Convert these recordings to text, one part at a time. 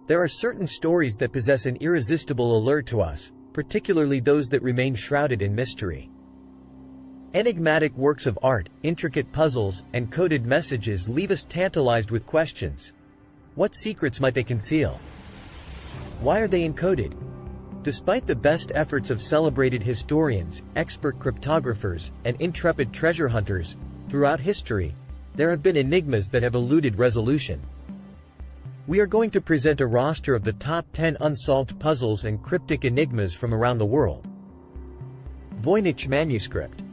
There are certain stories that possess an irresistible allure to us, particularly those that remain shrouded in mystery. Enigmatic works of art, intricate puzzles, and coded messages leave us tantalized with questions. What secrets might they conceal? Why are they encoded? Despite the best efforts of celebrated historians, expert cryptographers, and intrepid treasure hunters, throughout history, there have been enigmas that have eluded resolution. We are going to present a roster of the top 10 unsolved puzzles and cryptic enigmas from around the world. Voynich Manuscript.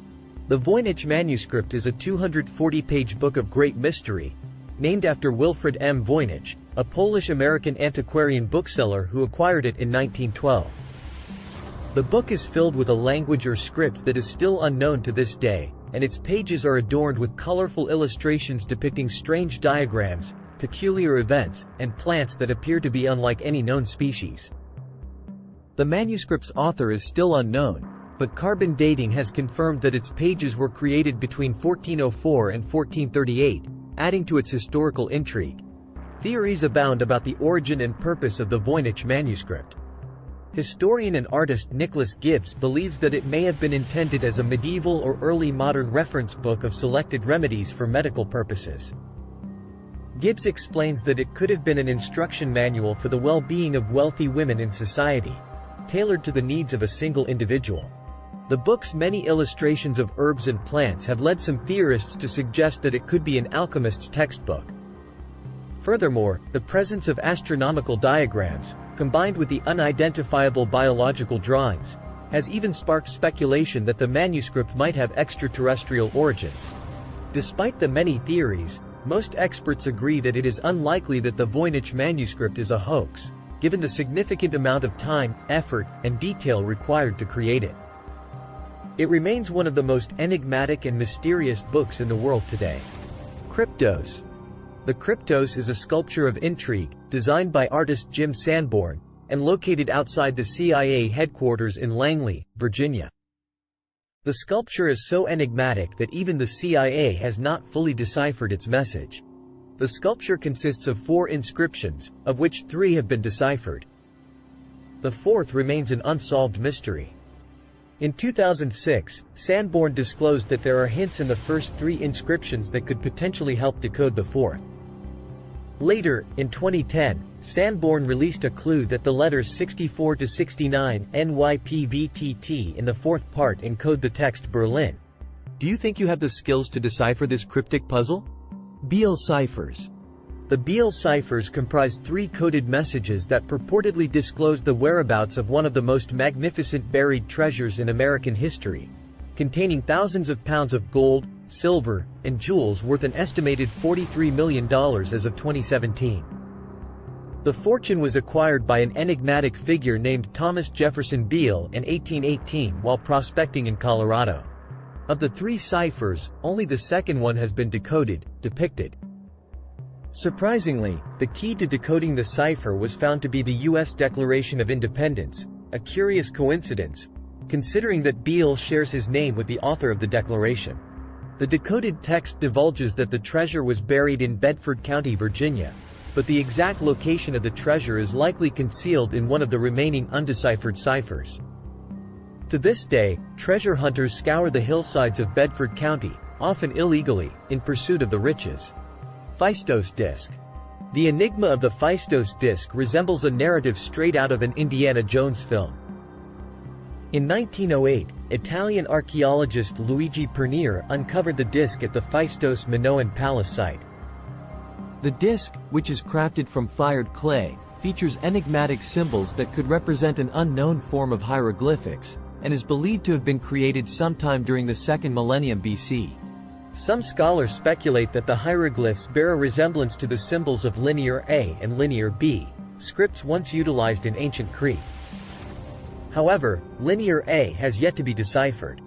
The Voynich Manuscript is a 240-page book of great mystery, named after Wilfred M. Voynich, a Polish-American antiquarian bookseller who acquired it in 1912. The book is filled with a language or script that is still unknown to this day, and its pages are adorned with colorful illustrations depicting strange diagrams, peculiar events, and plants that appear to be unlike any known species. The manuscript's author is still unknown, but carbon dating has confirmed that its pages were created between 1404 and 1438, adding to its historical intrigue. Theories abound about the origin and purpose of the Voynich manuscript. Historian and artist Nicholas Gibbs believes that it may have been intended as a medieval or early modern reference book of selected remedies for medical purposes. Gibbs explains that it could have been an instruction manual for the well-being of wealthy women in society, tailored to the needs of a single individual. The book's many illustrations of herbs and plants have led some theorists to suggest that it could be an alchemist's textbook. Furthermore, the presence of astronomical diagrams, combined with the unidentifiable biological drawings, has even sparked speculation that the manuscript might have extraterrestrial origins. Despite the many theories, most experts agree that it is unlikely that the Voynich manuscript is a hoax, given the significant amount of time, effort, and detail required to create it. It remains one of the most enigmatic and mysterious books in the world today. Kryptos. The Kryptos is a sculpture of intrigue, designed by artist Jim Sanborn, and located outside the CIA headquarters in Langley, Virginia. The sculpture is so enigmatic that even the CIA has not fully deciphered its message. The sculpture consists of 4 inscriptions, of which 3 have been deciphered. The 4th remains an unsolved mystery. In 2006, Sanborn disclosed that there are hints in the first 3 inscriptions that could potentially help decode the 4th. Later, in 2010, Sanborn released a clue that the letters 64 to 69 NYPVTT in the 4th part encode the text Berlin. Do you think you have the skills to decipher this cryptic puzzle? Beale Ciphers. The Beale Ciphers comprise 3 coded messages that purportedly disclose the whereabouts of one of the most magnificent buried treasures in American history, containing thousands of pounds of gold, silver, and jewels worth an estimated $43 million as of 2017. The fortune was acquired by an enigmatic figure named Thomas Jefferson Beale in 1818 while prospecting in Colorado. Of the 3 ciphers, only the second one has been depicted. Surprisingly, the key to decoding the cipher was found to be the U.S. Declaration of Independence, a curious coincidence, considering that Beale shares his name with the author of the Declaration. The decoded text divulges that the treasure was buried in Bedford County, Virginia, but the exact location of the treasure is likely concealed in one of the remaining undeciphered ciphers. To this day, treasure hunters scour the hillsides of Bedford County, often illegally, in pursuit of the riches. Phaistos Disc. The enigma of the Phaistos Disc resembles a narrative straight out of an Indiana Jones film. In 1908, Italian archaeologist Luigi Pernier uncovered the disc at the Phaistos Minoan Palace site. The disc, which is crafted from fired clay, features enigmatic symbols that could represent an unknown form of hieroglyphics, and is believed to have been created sometime during the 2nd millennium BC. Some scholars speculate that the hieroglyphs bear a resemblance to the symbols of Linear A and Linear B, scripts once utilized in ancient Crete. However, Linear A has yet to be deciphered.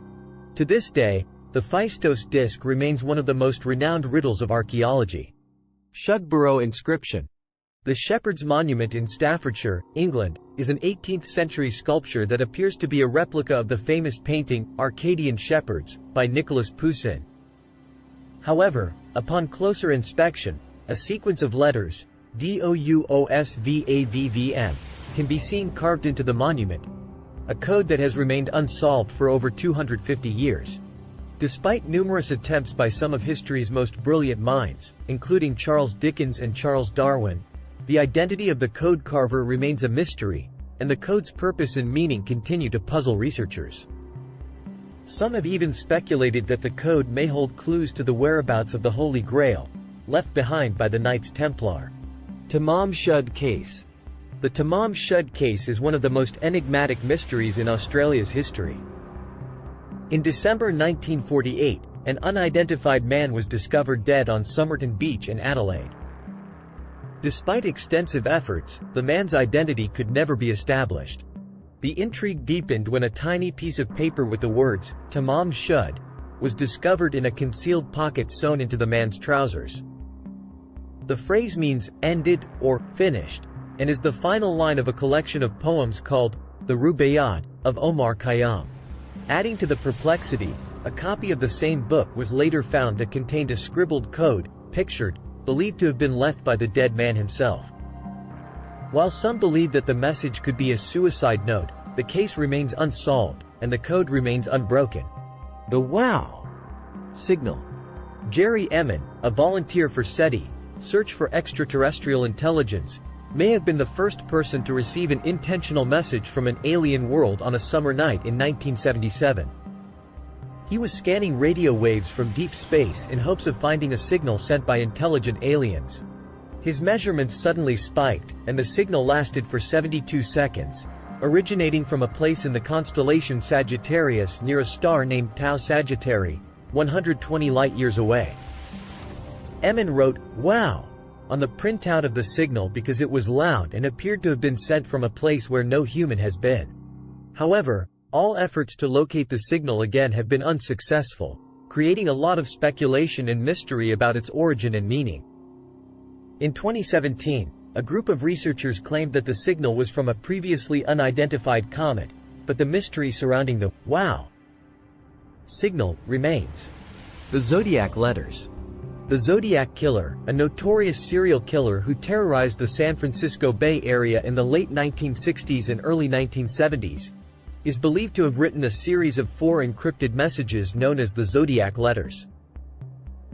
To this day, the Phaistos Disc remains one of the most renowned riddles of archaeology. Shugborough inscription. The Shepherd's Monument in Staffordshire, England, is an 18th-century sculpture that appears to be a replica of the famous painting, Arcadian Shepherds, by Nicolas Poussin. However, upon closer inspection, a sequence of letters, DOUSVAVVM, can be seen carved into the monument, a code that has remained unsolved for over 250 years. Despite numerous attempts by some of history's most brilliant minds, including Charles Dickens and Charles Darwin, the identity of the code carver remains a mystery, and the code's purpose and meaning continue to puzzle researchers. Some have even speculated that the code may hold clues to the whereabouts of the Holy Grail, left behind by the Knights Templar. Tamam Shud case. The Tamam Shud case is one of the most enigmatic mysteries in Australia's history. In December 1948, an unidentified man was discovered dead on Somerton Beach in Adelaide. Despite extensive efforts, the man's identity could never be established. The intrigue deepened when a tiny piece of paper with the words, Tamam Shud, was discovered in a concealed pocket sewn into the man's trousers. The phrase means, ended, or finished, and is the final line of a collection of poems called, the Rubaiyat, of Omar Khayyam. Adding to the perplexity, a copy of the same book was later found that contained a scribbled code, pictured, believed to have been left by the dead man himself. While some believe that the message could be a suicide note, the case remains unsolved, and the code remains unbroken. The WOW signal. Jerry Emin, a volunteer for SETI, Search for Extraterrestrial Intelligence, may have been the first person to receive an intentional message from an alien world on a summer night in 1977. He was scanning radio waves from deep space in hopes of finding a signal sent by intelligent aliens. His measurements suddenly spiked, and the signal lasted for 72 seconds, originating from a place in the constellation Sagittarius near a star named Tau Sagittarii, 120 light-years away. Emin wrote, "Wow," on the printout of the signal because it was loud and appeared to have been sent from a place where no human has been. However, all efforts to locate the signal again have been unsuccessful, creating a lot of speculation and mystery about its origin and meaning. In 2017, a group of researchers claimed that the signal was from a previously unidentified comet, but the mystery surrounding the WOW signal remains. The Zodiac letters. The Zodiac Killer, a notorious serial killer who terrorized the San Francisco Bay Area in the late 1960s and early 1970s, is believed to have written a series of 4 encrypted messages known as the Zodiac letters.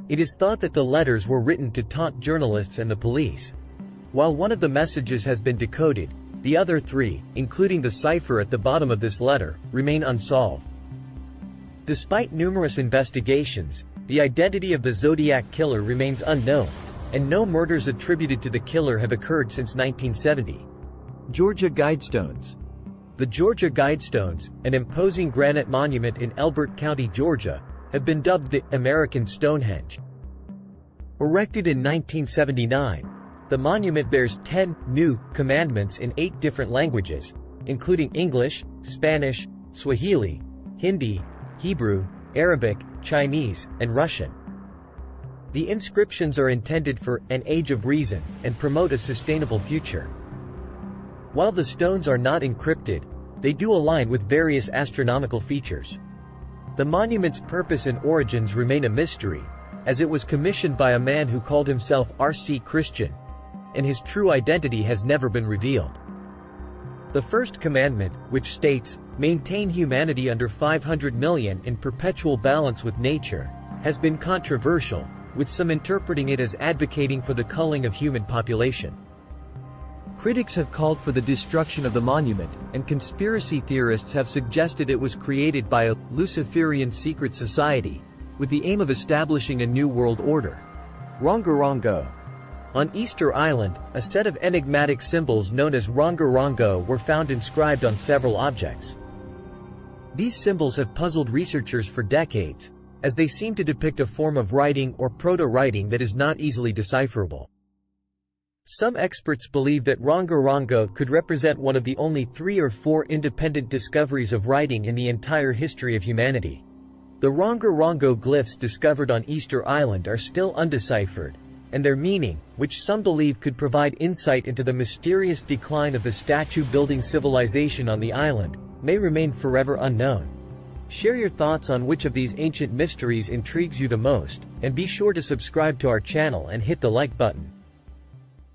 It is thought that the letters were written to taunt journalists and the police. While one of the messages has been decoded, the other 3, including the cipher at the bottom of this letter, remain unsolved. Despite numerous investigations, the identity of the Zodiac Killer remains unknown, and no murders attributed to the killer have occurred since 1970. Georgia Guidestones. The Georgia Guidestones, an imposing granite monument in Elbert County, Georgia, have been dubbed the American Stonehenge. Erected in 1979, the monument bears 10 new commandments in 8 different languages, including English, Spanish, Swahili, Hindi, Hebrew, Arabic, Chinese, and Russian. The inscriptions are intended for an age of reason and promote a sustainable future. While the stones are not encrypted, they do align with various astronomical features. The monument's purpose and origins remain a mystery, as it was commissioned by a man who called himself R.C. Christian, and his true identity has never been revealed. The first commandment, which states, "Maintain humanity under 500 million in perpetual balance with nature," has been controversial, with some interpreting it as advocating for the culling of human population. Critics have called for the destruction of the monument, and conspiracy theorists have suggested it was created by a Luciferian secret society, with the aim of establishing a new world order. Rongorongo. On Easter Island, a set of enigmatic symbols known as Rongorongo were found inscribed on several objects. These symbols have puzzled researchers for decades, as they seem to depict a form of writing or proto-writing that is not easily decipherable. Some experts believe that Rongorongo could represent one of the only 3 or 4 independent discoveries of writing in the entire history of humanity. The Rongorongo glyphs discovered on Easter Island are still undeciphered, and their meaning, which some believe could provide insight into the mysterious decline of the statue-building civilization on the island, may remain forever unknown. Share your thoughts on which of these ancient mysteries intrigues you the most, and be sure to subscribe to our channel and hit the like button.